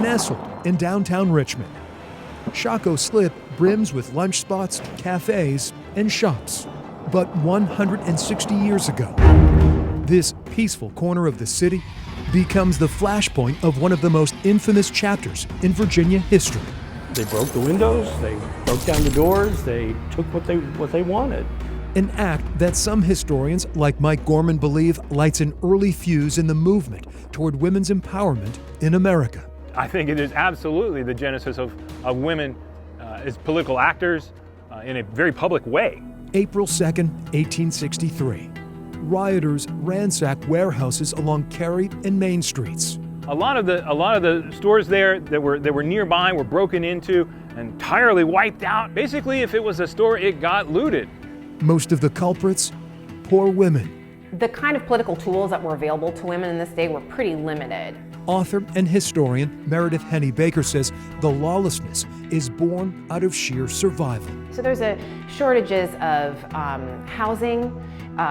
nestled in downtown Richmond. Shockoe Slip brims with lunch spots, cafes, and shops. But 160 years ago, this peaceful corner of the city becomes the flashpoint of one of the most infamous chapters in Virginia history. They broke the windows, they broke down the doors, they took what they wanted. An act that some historians, like Mike Gorman, believe lights an early fuse in the movement toward women's empowerment in America. I think it is absolutely the genesis of women as political actors in a very public way. April 2nd, 1863. Rioters ransack warehouses along Cary and Main Streets. A lot of the stores there that were nearby were broken into and entirely wiped out. Basically, if it was a store, it got looted. Most of the culprits, poor women. The kind of political tools that were available to women in this day were pretty limited. Author and historian Meredith Henny Baker says the lawlessness is born out of sheer survival. So there's shortages of housing.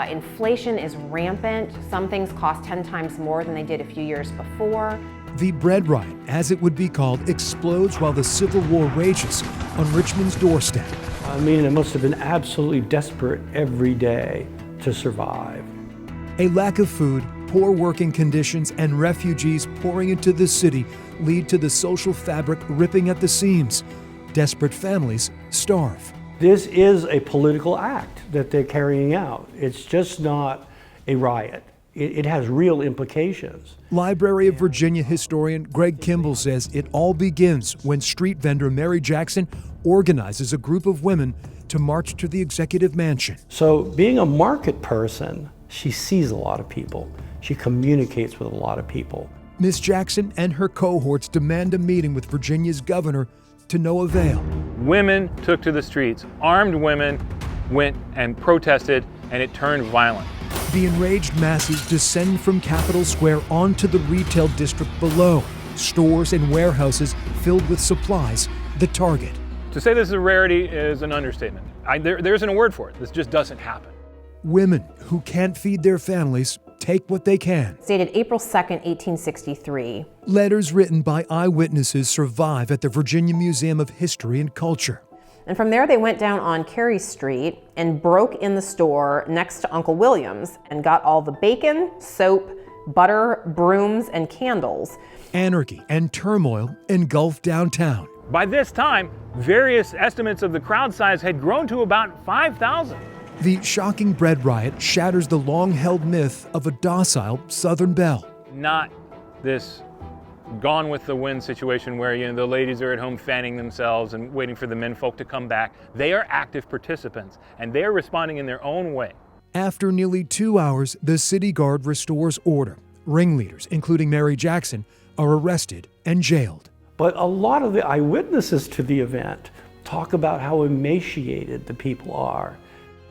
Inflation is rampant. Some things cost 10 times more than they did a few years before. The bread riot, as it would be called, explodes while the Civil War rages on Richmond's doorstep. I mean, it must have been absolutely desperate every day to survive. A lack of food, poor working conditions, and refugees pouring into the city lead to the social fabric ripping at the seams. Desperate families starve. This is a political act that they're carrying out. It's just not a riot. It has real implications. Library of Virginia historian Greg Kimball says it all begins when street vendor Mary Jackson organizes a group of women to march to the executive mansion. So being a market person, she sees a lot of people. She communicates with a lot of people. Miss Jackson and her cohorts demand a meeting with Virginia's governor, to no avail. Women took to the streets. Armed women went and protested, and it turned violent. The enraged masses descend from Capitol Square onto the retail district below. Stores and warehouses filled with supplies, the target. To say this is a rarity is an understatement. There isn't a word for it. This just doesn't happen. Women who can't feed their families take what they can. Dated April 2nd, 1863. Letters written by eyewitnesses survive at the Virginia Museum of History and Culture. And from there they went down on Cary Street and broke in the store next to Uncle William's and got all the bacon, soap, butter, brooms, and candles. Anarchy and turmoil engulfed downtown. By this time, various estimates of the crowd size had grown to about 5,000. The shocking bread riot shatters the long-held myth of a docile Southern belle. Not this gone with the wind situation where the ladies are at home fanning themselves and waiting for the menfolk to come back. They are active participants, and they are responding in their own way. After nearly 2 hours, the city guard restores order. Ringleaders, including Mary Jackson, are arrested and jailed. But a lot of the eyewitnesses to the event talk about how emaciated the people are.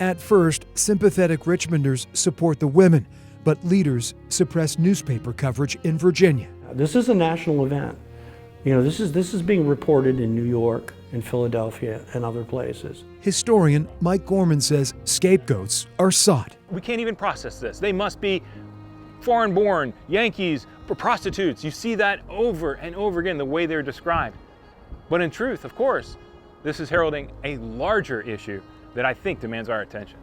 At first, sympathetic Richmonders support the women, but leaders suppress newspaper coverage in Virginia. This is a national event. This is being reported in New York and Philadelphia and other places. Historian Mike Gorman says scapegoats are sought. We can't even process this. They must be foreign-born, Yankees, prostitutes. You see that over and over again, the way they're described. But in truth, of course, this is heralding a larger issue that I think demands our attention.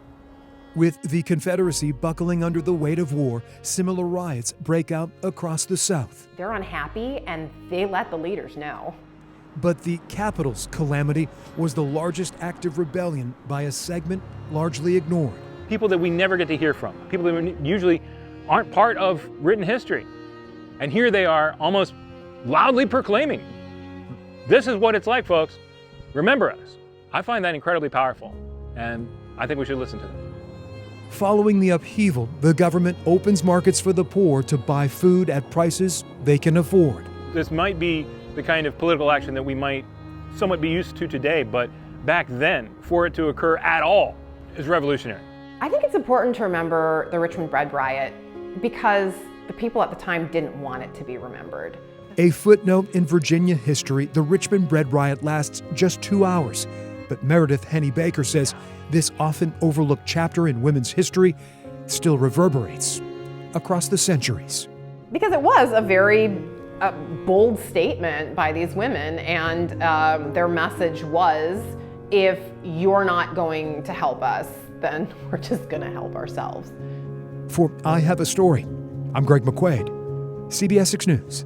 With the Confederacy buckling under the weight of war, similar riots break out across the South. They're unhappy and they let the leaders know. But the Capitol's calamity was the largest act of rebellion by a segment largely ignored. People that we never get to hear from, people that usually aren't part of written history. And here they are almost loudly proclaiming, this is what it's like, folks. Remember us. I find that incredibly powerful, and I think we should listen to them. Following the upheaval, the government opens markets for the poor to buy food at prices they can afford. This might be the kind of political action that we might somewhat be used to today, but back then, for it to occur at all is revolutionary. I think it's important to remember the Richmond bread riot because the people at the time didn't want it to be remembered. A footnote in Virginia history, the Richmond bread riot lasts just 2 hours. But Meredith Henny Baker says this often overlooked chapter in women's history still reverberates across the centuries. Because it was a very a bold statement by these women, and their message was, if you're not going to help us, then we're just going to help ourselves. For I Have a Story, I'm Greg McQuaid, CBS 6 News.